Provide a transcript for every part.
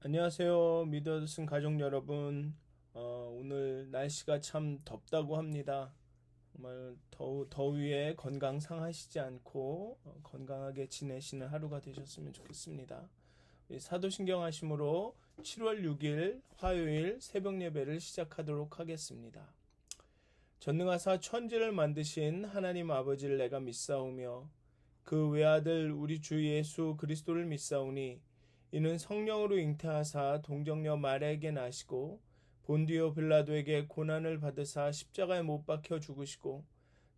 안녕하세요. 미더슨 가족 여러분. 오늘 날씨가 참 덥다고 합니다. 정말 더위에 건강 상하시지 않고 건강하게 지내시는 하루가 되셨으면 좋겠습니다. 사도신경 하심으로 7월 6일 화요일 새벽 예배를 시작하도록 하겠습니다. 전능하사 천지를 만드신 하나님 아버지를 내가 믿사오며 그 외아들 우리 주 예수 그리스도를 믿사오니 이는 성령으로 잉태하사 동정녀 마리아에게 나시고 본디오 빌라도에게 고난을 받으사 십자가에 못 박혀 죽으시고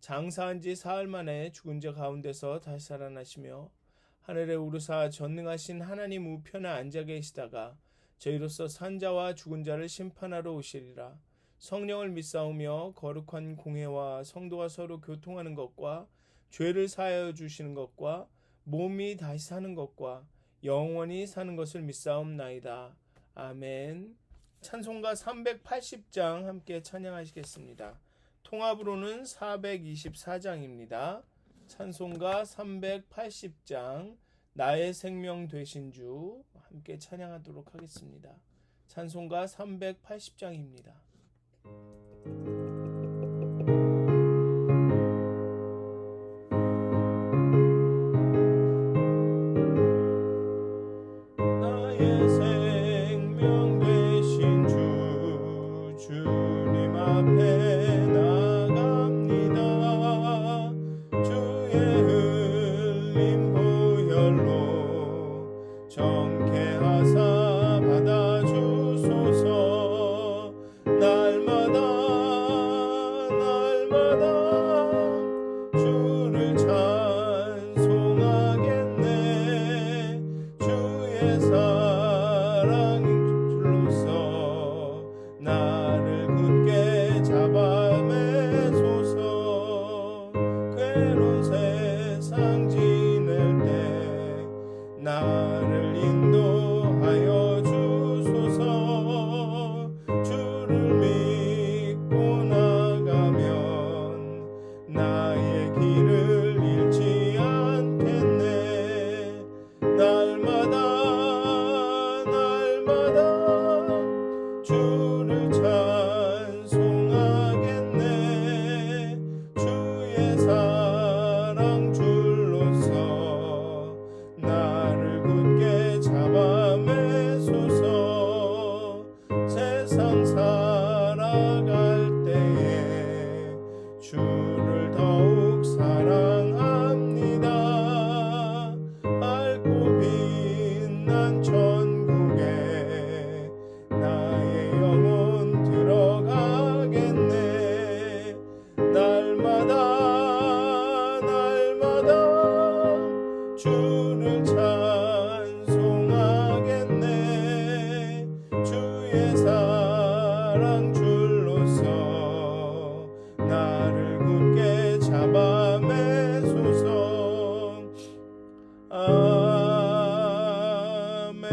장사한 지 사흘 만에 죽은 자 가운데서 다시 살아나시며 하늘에 오르사 전능하신 하나님 우편에 앉아 계시다가 저희로서 산자와 죽은 자를 심판하러 오시리라. 성령을 믿사오며 거룩한 공회와 성도가 서로 교통하는 것과 죄를 사하여 주시는 것과 몸이 다시 사는 것과 영원히 사는 것을 믿사옵나이다. 아멘. 찬송가 380장 함께 찬양하시겠습니다. 통합으로는 424장입니다. 찬송가 380장 나의 생명 되신 주 함께 찬양하도록 하겠습니다. 찬송가 380장입니다. 나를 인도하여 주소서. 주를 믿고 나가면 나의 길을 잃지 않겠네. 날마다 주를 찬송하겠네. 주의 사랑 줄로서 나를 굳게 잡아 매소서. 세상 살아갈 때에 주를 더욱 사랑합니다. 밝고 빛난 천국에 나의 영혼 들어가겠네. 날마다 주를 찬송하겠네. 주의 사랑 줄로서 나를 굳게 잡아 매소서. 아멘.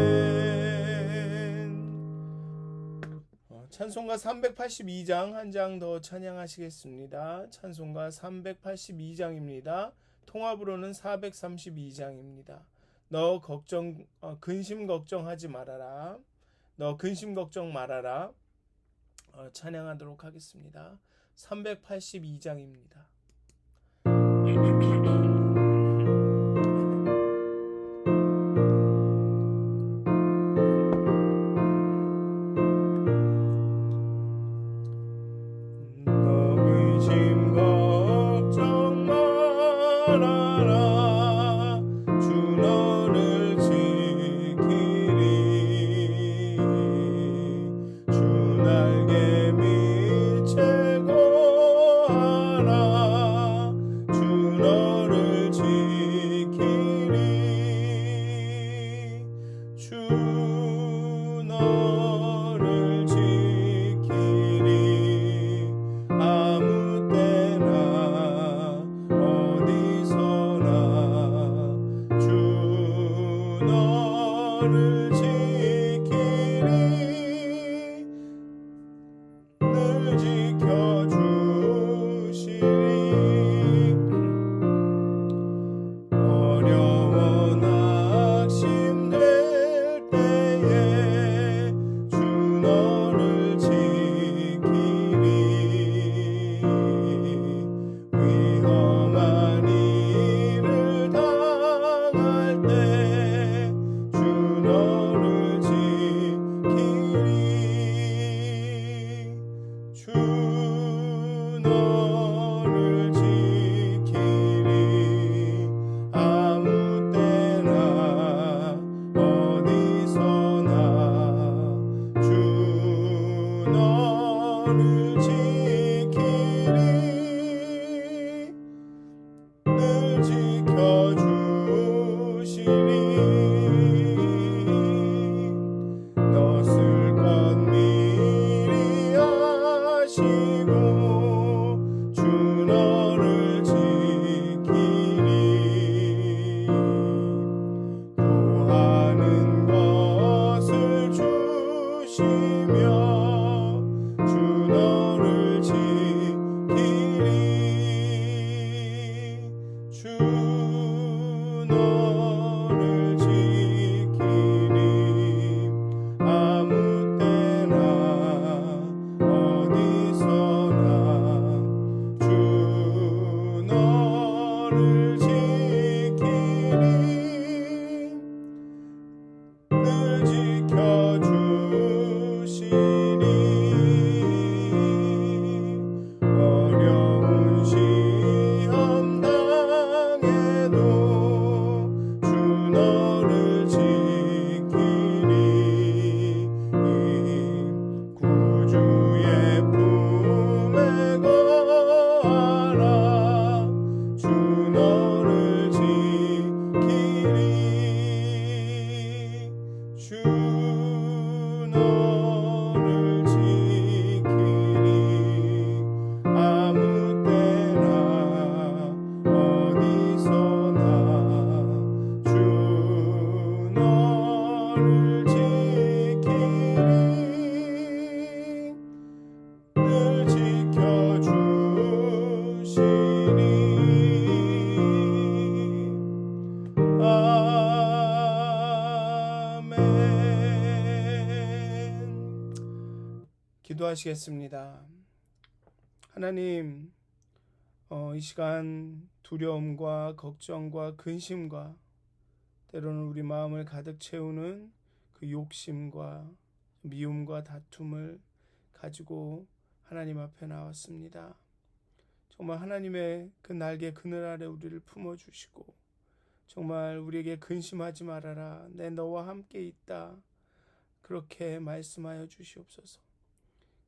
찬송가 382장 한 장 더 찬양하시겠습니다. 찬송가 382장입니다. 통합으로는 432장입니다. 너 근심 걱정하지 말아라. 너 근심 걱정 말아라. 찬양하도록 하겠습니다. 382장입니다. 너 근심 걱정 말아라. 주 너를 지키리. 주 날개 밑에 거하라. 주 너를 지키리. 주 너를 지키리. 아무 때나 어디서나 주 너를 지키리. 늘 지켜주시리. 어려워 낙심될 때에 주 너를 지키리. 주 너를 지키리. 늘 지켜주시리. 늘 지켜주시리. 어려워 낙심될 때에 주 너를 지키리. 주 너를 지키리. 주 너를 지키리. 늘 지켜주시리. 어려워 낙심될 때에 주 너를 지키리. 주 너를 지키리. 늘 지켜주시리. 어려워 낙심될 때에 주 너를 지키리. 주 너를 지키리. 늘 지켜주시리. 어려워 낙심될 때에 기도하시겠습니다. 하나님, 이 시간 두려움과 걱정과 근심과 때로는 우리 마음을 가득 채우는 그 욕심과 미움과 다툼을 가지고 하나님 앞에 나왔습니다. 정말 하나님의 그 날개 그늘 아래 우리를 품어주시고 정말 우리에게 근심하지 말아라, 내 너와 함께 있다, 그렇게 말씀하여 주시옵소서.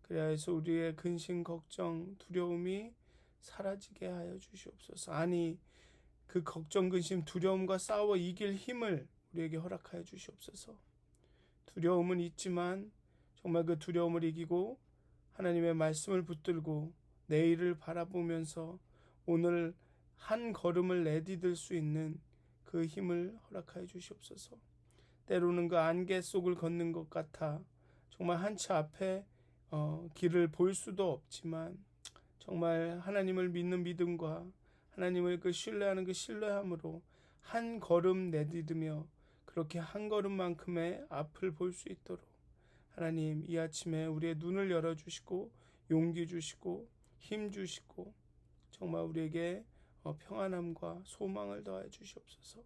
그래야 해서 우리의 근심, 걱정, 두려움이 사라지게 하여 주시옵소서. 아니, 그 걱정, 근심, 두려움과 싸워 이길 힘을 우리에게 허락하여 주시옵소서. 두려움은 있지만 정말 그 두려움을 이기고 하나님의 말씀을 붙들고 내일을 바라보면서 오늘 한 걸음을 내디딜 수 있는 그 힘을 허락하여 주시옵소서. 때로는 그 안개 속을 걷는 것 같아 정말 한치 앞에 길을 볼 수도 없지만 정말 하나님을 믿는 믿음과 하나님을 그 신뢰하는 그 신뢰함으로 한 걸음 내디디며 그렇게 한 걸음만큼의 앞을 볼 수 있도록 하나님 이 아침에 우리의 눈을 열어주시고 용기 주시고 힘 주시고 정말 우리에게 평안함과 소망을 더해 주시옵소서.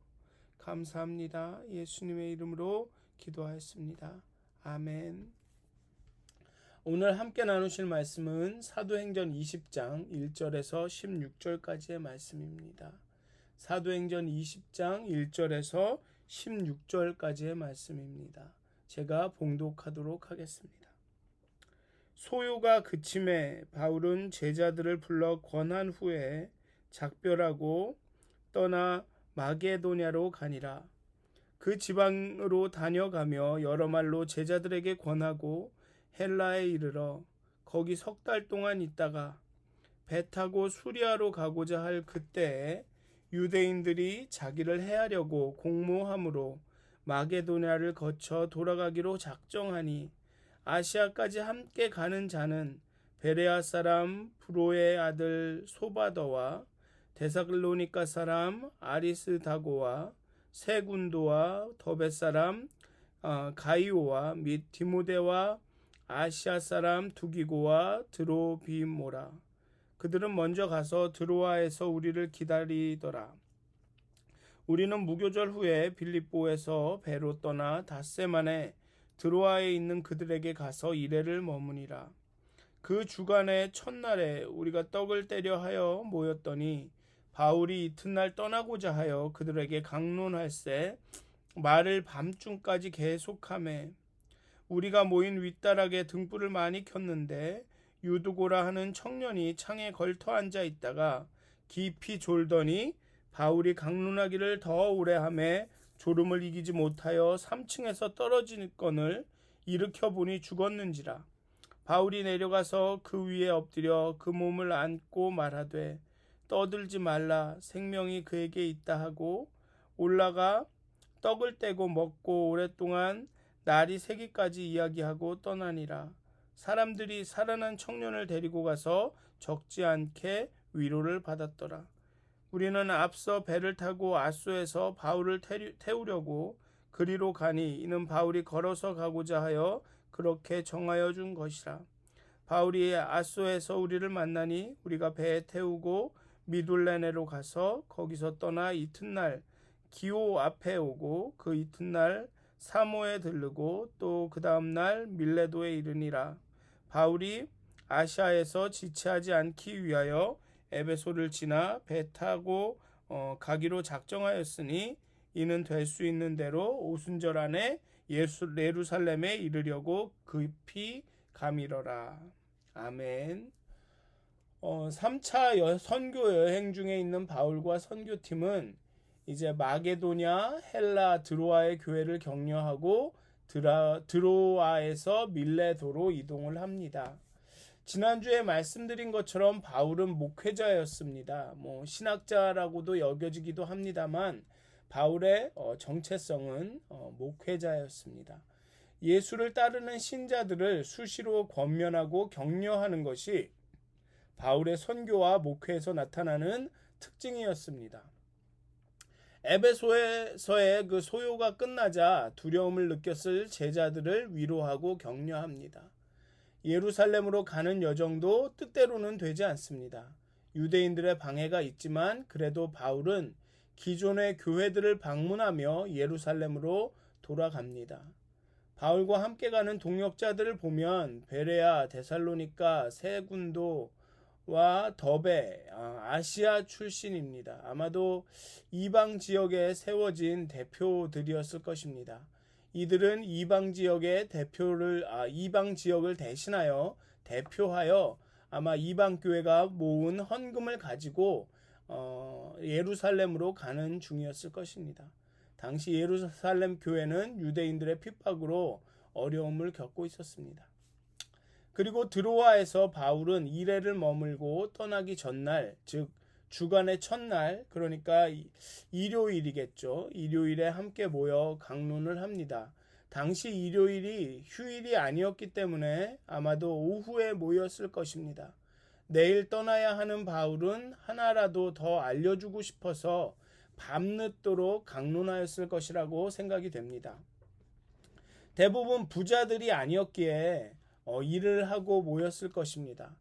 감사합니다. 예수님의 이름으로 기도하였습니다. 아멘. 오늘 함께 나누실 말씀은 사도행전 20장 1절에서 16절까지의 말씀입니다. 사도행전 20장 1절에서 16절까지의 말씀입니다. 제가 봉독하도록 하겠습니다. 소요가 그침에 바울은 제자들을 불러 권한 후에 작별하고 떠나 마게도냐로 가니라. 그 지방으로 다녀가며 여러 말로 제자들에게 권하고 헬라에 이르러 거기 3달 동안 있다가 배 타고 수리아로 가고자 할 그때에 유대인들이 자기를 해하려고 공모함으로 마게도냐를 거쳐 돌아가기로 작정하니 아시아까지 함께 가는 자는 베레아 사람 브로의 아들 소바더와 데살로니가 사람 아리스다고와 세군도와 더베 사람 가이오와 및 디모데와 아시아 사람 두기고와 드로비모라. 그들은 먼저 가서 드로아에서 우리를 기다리더라. 우리는 무교절 후에 빌립보에서 배로 떠나 닷새 만에 드로아에 있는 그들에게 가서 이레를 머무니라. 그 주간의 첫날에 우리가 떡을 떼려 하여 모였더니 바울이 이튿날 떠나고자 하여 그들에게 강론할세 말을 밤중까지 계속하매 우리가 모인 윗다락에 등불을 많이 켰는데 유두고라 하는 청년이 창에 걸터 앉아 있다가 깊이 졸더니 바울이 강론하기를 더 오래 하매 졸음을 이기지 못하여 3층에서 떨어질 건을 일으켜 보니 죽었는지라. 바울이 내려가서 그 위에 엎드려 그 몸을 안고 말하되 떠들지 말라, 생명이 그에게 있다 하고 올라가 떡을 떼고 먹고 오랫동안 날이 새기까지 이야기하고 떠나니라. 사람들이 살아난 청년을 데리고 가서 적지 않게 위로를 받았더라. 우리는 앞서 배를 타고 아소에서 바울을 태우려고 그리로 가니 이는 바울이 걸어서 가고자 하여 그렇게 정하여 준 것이라. 바울이 아소에서 우리를 만나니 우리가 배에 태우고 미둘레네로 가서 거기서 떠나 이튿날 기오 앞에 오고 그 이튿날 사모에 들르고 또 그 다음날 밀레도에 이르니라. 바울이 아시아에서 지체하지 않기 위하여 에베소를 지나 배 타고 가기로 작정하였으니 이는 될 수 있는 대로 오순절 안에 예루살렘에 이르려고 급히 가미러라. 아멘. 3차 선교 여행 중에 있는 바울과 선교팀은 이제 마게도냐, 헬라, 드로아의 교회를 격려하고 드로아에서 밀레도로 이동을 합니다. 지난주에 말씀드린 것처럼 바울은 목회자였습니다. 신학자라고도 여겨지기도 합니다만 바울의 정체성은 목회자였습니다. 예수를 따르는 신자들을 수시로 권면하고 격려하는 것이 바울의 선교와 목회에서 나타나는 특징이었습니다. 에베소에서의 그 소요가 끝나자 두려움을 느꼈을 제자들을 위로하고 격려합니다. 예루살렘으로 가는 여정도 뜻대로는 되지 않습니다. 유대인들의 방해가 있지만 그래도 바울은 기존의 교회들을 방문하며 예루살렘으로 돌아갑니다. 바울과 함께 가는 동역자들을 보면 베레아, 데살로니가, 세 군도와 더베, 아시아 출신입니다. 아마도 이방 지역에 세워진 대표들이었을 것입니다. 이들은 이방 지역을 대신하여 대표하여 아마 이방 교회가 모은 헌금을 가지고 예루살렘으로 가는 중이었을 것입니다. 당시 예루살렘 교회는 유대인들의 핍박으로 어려움을 겪고 있었습니다. 그리고 드로아에서 바울은 1회를 머물고 떠나기 전날, 즉 주간의 첫날, 그러니까 일요일이겠죠. 일요일에 함께 모여 강론을 합니다. 당시 일요일이 휴일이 아니었기 때문에 아마도 오후에 모였을 것입니다. 내일 떠나야 하는 바울은 하나라도 더 알려주고 싶어서 밤늦도록 강론하였을 것이라고 생각이 됩니다. 대부분 부자들이 아니었기에 일을 하고 모였을 것입니다.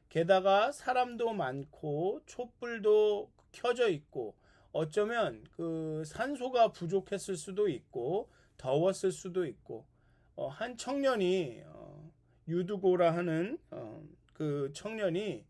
게다가 사람도 많고 촛불도 켜져 있고 어쩌면 그 산소가 부족했을 수도 있고 더웠을 수도 있고 한 청년이 유두고라 하는 그 청년이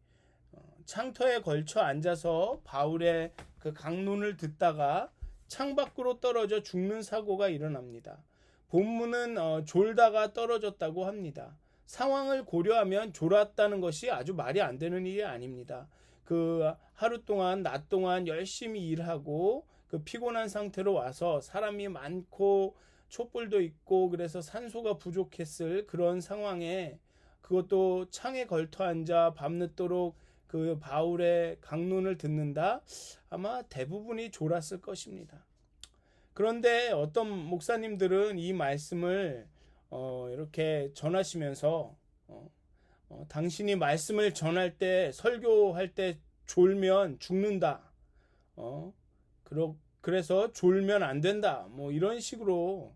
창터에 걸쳐 앉아서 바울의 그 강론을 듣다가 창밖으로 떨어져 죽는 사고가 일어납니다. 본문은 졸다가 떨어졌다고 합니다. 상황을 고려하면 졸았다는 것이 아주 말이 안 되는 일이 아닙니다. 그 하루 동안 낮 동안 열심히 일하고 그 피곤한 상태로 와서 사람이 많고 촛불도 있고 그래서 산소가 부족했을 그런 상황에 그것도 창에 걸터 앉아 밤늦도록 그 바울의 강론을 듣는다? 아마 대부분이 졸았을 것입니다. 그런데 어떤 목사님들은 이 말씀을 이렇게 전하시면서 당신이 말씀을 전할 때 설교할 때 졸면 죽는다. 그래서 졸면 안 된다. 뭐 이런 식으로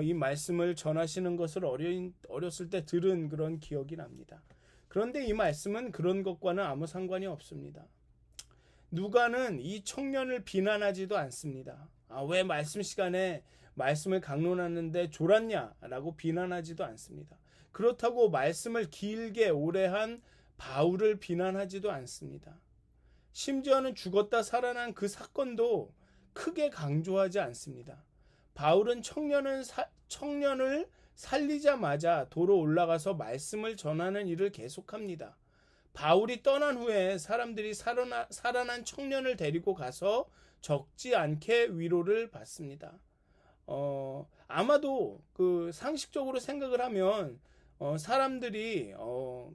이 말씀을 전하시는 것을 어렸을 때 들은 그런 기억이 납니다. 그런데 이 말씀은 그런 것과는 아무 상관이 없습니다. 누가는 이 청년을 비난하지도 않습니다. 왜 말씀 시간에 말씀을 강론하는데 졸았냐라고 비난하지도 않습니다. 그렇다고 말씀을 길게 오래 한 바울을 비난하지도 않습니다. 심지어는 죽었다 살아난 그 사건도 크게 강조하지 않습니다. 바울은 청년을 살리자마자 도로 올라가서 말씀을 전하는 일을 계속합니다. 바울이 떠난 후에 사람들이 살아난 청년을 데리고 가서 적지 않게 위로를 받습니다. 아마도 그 상식적으로 생각을 하면 사람들이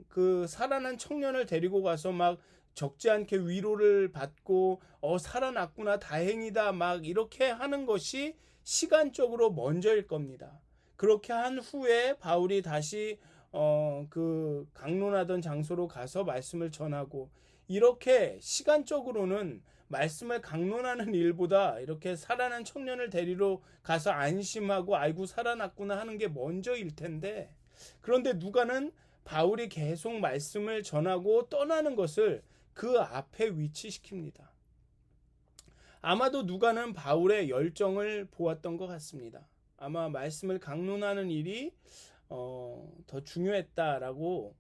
그 살아난 청년을 데리고 가서 막 적지 않게 위로를 받고 살아났구나 다행이다 막 이렇게 하는 것이 시간적으로 먼저일 겁니다. 그렇게 한 후에 바울이 다시 그 강론하던 장소로 가서 말씀을 전하고 이렇게 시간적으로는 말씀을 강론하는 일보다 이렇게 살아난 청년을 데리러 가서 안심하고 아이고 살아났구나 하는 게 먼저일 텐데 그런데 누가는 바울이 계속 말씀을 전하고 떠나는 것을 그 앞에 위치시킵니다. 아마도 누가는 바울의 열정을 보았던 것 같습니다. 아마 말씀을 강론하는 일이 더 중요했다라고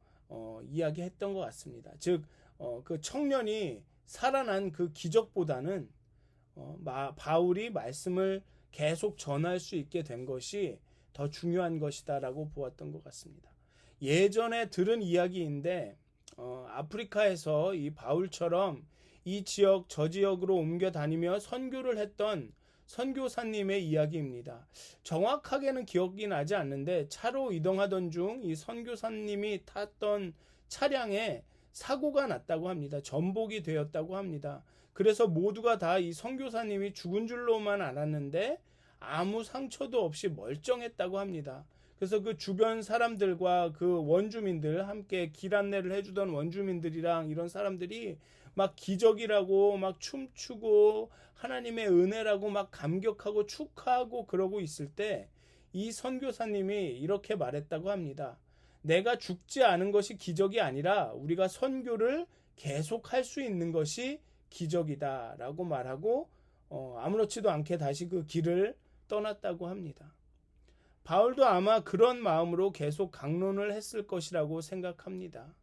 이야기했던 것 같습니다. 즉 그 청년이 살아난 그 기적보다는 바울이 말씀을 계속 전할 수 있게 된 것이 더 중요한 것이다라고 보았던 것 같습니다. 예전에 들은 이야기인데 아프리카에서 이 바울처럼 이 지역 저 지역으로 옮겨 다니며 선교를 했던 선교사님의 이야기입니다. 정확하게는 기억이 나지 않는데 차로 이동하던 중 이 선교사님이 탔던 차량에 사고가 났다고 합니다. 전복이 되었다고 합니다. 그래서 모두가 다 이 선교사님이 죽은 줄로만 알았는데 아무 상처도 없이 멀쩡했다고 합니다. 그래서 그 주변 사람들과 그 원주민들 함께 길 안내를 해주던 원주민들이랑 이런 사람들이 막 기적이라고 막 춤추고 하나님의 은혜라고 막 감격하고 축하하고 그러고 있을 때 이 선교사님이 이렇게 말했다고 합니다. 내가 죽지 않은 것이 기적이 아니라 우리가 선교를 계속할 수 있는 것이 기적이다라고 말하고 아무렇지도 않게 다시 그 길을 떠났다고 합니다. 바울도 아마 그런 마음으로 계속 강론을 했을 것이라고 생각합니다.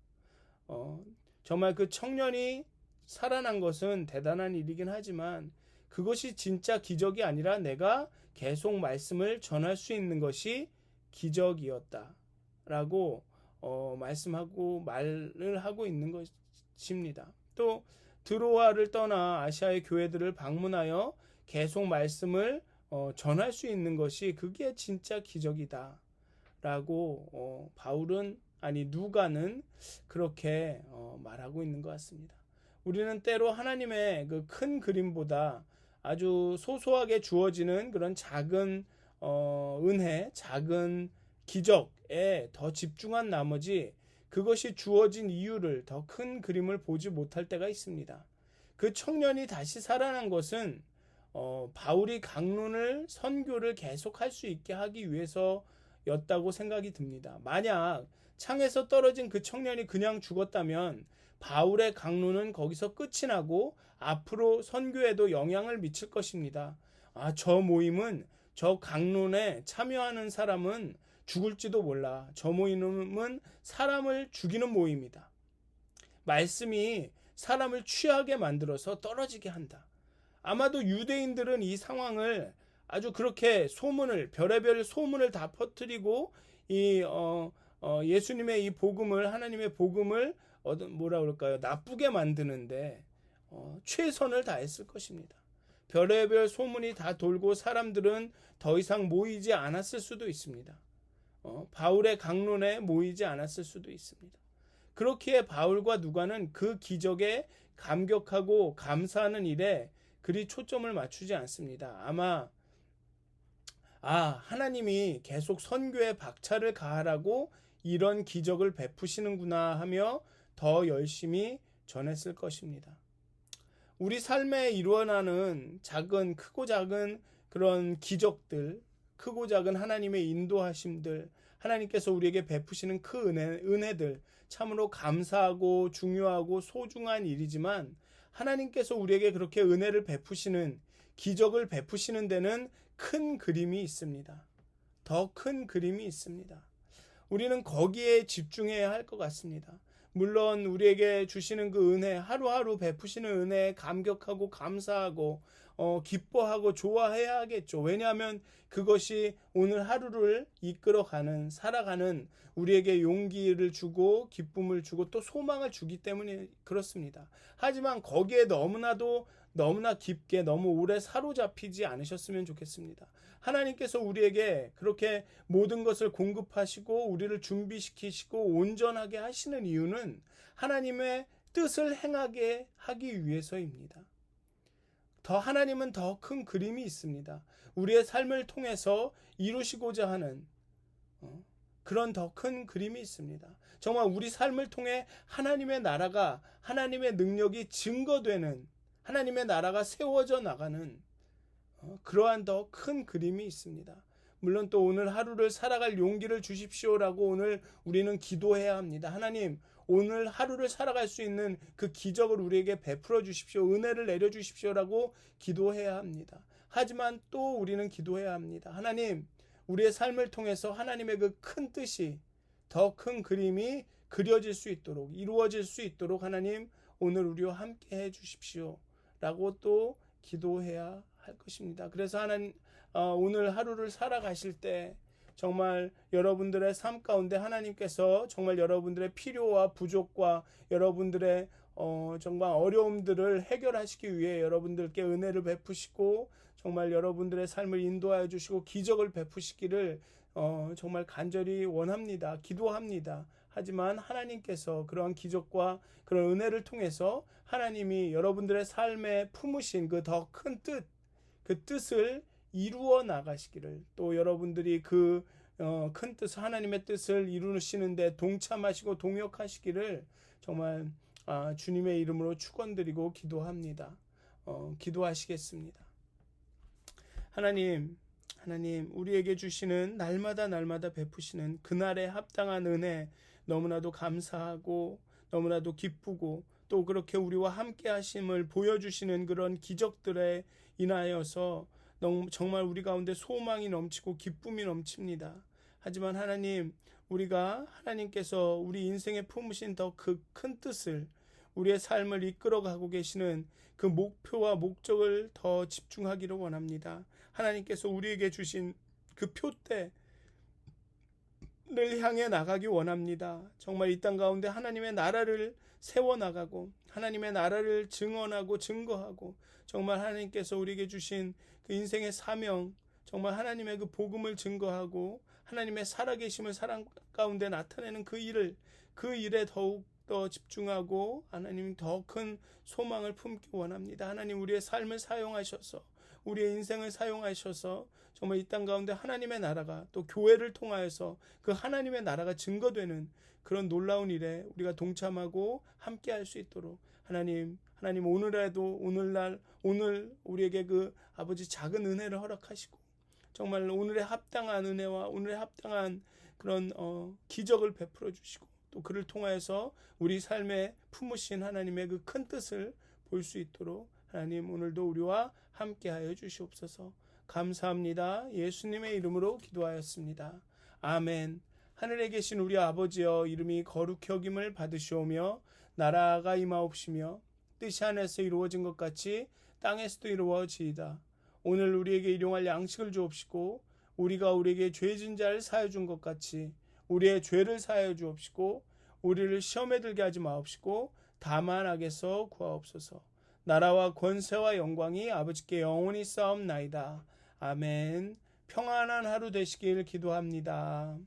정말 그 청년이 살아난 것은 대단한 일이긴 하지만 그것이 진짜 기적이 아니라 내가 계속 말씀을 전할 수 있는 것이 기적이었다라고 말씀하고 말을 하고 있는 것입니다. 또 드로아를 떠나 아시아의 교회들을 방문하여 계속 말씀을 전할 수 있는 것이 그게 진짜 기적이다 라고 누가는 그렇게 말하고 있는 것 같습니다. 우리는 때로 하나님의 그 큰 그림보다 아주 소소하게 주어지는 그런 작은 은혜, 작은 기적에 더 집중한 나머지 그것이 주어진 이유를 더 큰 그림을 보지 못할 때가 있습니다. 그 청년이 다시 살아난 것은 바울이 강론을 선교를 계속할 수 있게 하기 위해서였다고 생각이 듭니다. 만약 창에서 떨어진 그 청년이 그냥 죽었다면 바울의 강론은 거기서 끝이 나고 앞으로 선교에도 영향을 미칠 것입니다. 저 모임은 저 강론에 참여하는 사람은 죽을지도 몰라. 저 모임은 사람을 죽이는 모임이다. 말씀이 사람을 취하게 만들어서 떨어지게 한다. 아마도 유대인들은 이 상황을 아주 그렇게 별의별 소문을 다 퍼뜨리고 예수님의 이 복음을, 하나님의 복음을 나쁘게 만드는데 최선을 다했을 것입니다. 별의별 소문이 다 돌고 사람들은 더 이상 모이지 않았을 수도 있습니다. 바울의 강론에 모이지 않았을 수도 있습니다. 그렇기에 바울과 누가는 그 기적에 감격하고 감사하는 일에 그리 초점을 맞추지 않습니다. 아마 하나님이 계속 선교에 박차를 가하라고 이런 기적을 베푸시는구나 하며 더 열심히 전했을 것입니다. 우리 삶에 일어나는 크고 작은 그런 기적들, 크고 작은 하나님의 인도하심들, 하나님께서 우리에게 베푸시는 그 은혜들 참으로 감사하고 중요하고 소중한 일이지만 하나님께서 우리에게 그렇게 은혜를 베푸시는, 기적을 베푸시는 데는 큰 그림이 있습니다. 더 큰 그림이 있습니다. 우리는 거기에 집중해야 할 것 같습니다. 물론 우리에게 주시는 그 은혜, 하루하루 베푸시는 은혜에 감격하고 감사하고 기뻐하고 좋아해야 하겠죠. 왜냐하면 그것이 오늘 하루를 이끌어가는, 살아가는 우리에게 용기를 주고 기쁨을 주고 또 소망을 주기 때문에 그렇습니다. 하지만 거기에 너무나 깊게 너무 오래 사로잡히지 않으셨으면 좋겠습니다. 하나님께서 우리에게 그렇게 모든 것을 공급하시고 우리를 준비시키시고 온전하게 하시는 이유는 하나님의 뜻을 행하게 하기 위해서입니다. 하나님은 더 큰 그림이 있습니다. 우리의 삶을 통해서 이루시고자 하는 그런 더 큰 그림이 있습니다. 정말 우리 삶을 통해 하나님의 나라가, 하나님의 능력이 증거되는, 하나님의 나라가 세워져 나가는 그러한 더 큰 그림이 있습니다. 물론 또 오늘 하루를 살아갈 용기를 주십시오라고 오늘 우리는 기도해야 합니다. 하나님, 오늘 하루를 살아갈 수 있는 그 기적을 우리에게 베풀어 주십시오. 은혜를 내려 주십시오라고 기도해야 합니다. 하지만 또 우리는 기도해야 합니다. 하나님, 우리의 삶을 통해서 하나님의 그 큰 뜻이, 더 큰 그림이 그려질 수 있도록, 이루어질 수 있도록 하나님 오늘 우리와 함께 해 주십시오 라고 또 기도해야 할 것입니다. 그래서 하나님, 오늘 하루를 살아가실 때 정말 여러분들의 삶 가운데 하나님께서 정말 여러분들의 필요와 부족과 여러분들의 정말 어려움들을 해결하시기 위해 여러분들께 은혜를 베푸시고 정말 여러분들의 삶을 인도하여 주시고 기적을 베푸시기를 정말 간절히 원합니다. 기도합니다. 하지만 하나님께서 그러한 기적과 그런 은혜를 통해서 하나님이 여러분들의 삶에 품으신 그 더 큰 뜻, 그 뜻을 이루어 나가시기를, 또 여러분들이 그 큰 뜻, 하나님의 뜻을 이루시는데 동참하시고 동역하시기를 정말 주님의 이름으로 축원드리고 기도합니다. 기도하시겠습니다. 하나님, 하나님, 우리에게 주시는 날마다 베푸시는 그날에 합당한 은혜 너무나도 감사하고 너무나도 기쁘고, 또 그렇게 우리와 함께 하심을 보여주시는 그런 기적들에 인하여서 정말 우리 가운데 소망이 넘치고 기쁨이 넘칩니다. 하지만 하나님, 우리가 하나님께서 우리 인생에 품으신 더 그 큰 뜻을, 우리의 삶을 이끌어가고 계시는 그 목표와 목적을 더 집중하기를 원합니다. 하나님께서 우리에게 주신 그 표대를 향해 나가기 원합니다. 정말 이 땅 가운데 하나님의 나라를 세워나가고 하나님의 나라를 증언하고 증거하고, 정말 하나님께서 우리에게 주신 그 인생의 사명, 정말 하나님의 그 복음을 증거하고 하나님의 살아계심을 사람 가운데 나타내는 그 일에 더욱 더 집중하고 하나님 더 큰 소망을 품기 원합니다. 하나님, 우리의 삶을 사용하셔서, 우리의 인생을 사용하셔서 정말 이 땅 가운데 하나님의 나라가, 또 교회를 통하여서 그 하나님의 나라가 증거되는 그런 놀라운 일에 우리가 동참하고 함께 할 수 있도록 하나님 오늘 우리에게 그 아버지 작은 은혜를 허락하시고, 정말 오늘의 합당한 은혜와 오늘의 합당한 그런 기적을 베풀어 주시고, 또 그를 통하여서 우리 삶에 품으신 하나님의 그 큰 뜻을 볼 수 있도록 하나님, 오늘도 우리와 함께하여 주시옵소서. 감사합니다. 예수님의 이름으로 기도하였습니다. 아멘. 하늘에 계신 우리 아버지여, 이름이 거룩히 여김을 받으시오며 나라가 임하옵시며 뜻이 하늘에서 이루어진 것 같이 땅에서도 이루어지이다. 오늘 우리에게 일용할 양식을 주옵시고, 우리가 우리에게 죄진 자를 사하여 준 것 같이 우리의 죄를 사하여 주옵시고, 우리를 시험에 들게 하지 마옵시고 다만 악에서 구하옵소서. 나라와 권세와 영광이 아버지께 영원히 쌓옵나이다. 아멘. 평안한 하루 되시길 기도합니다.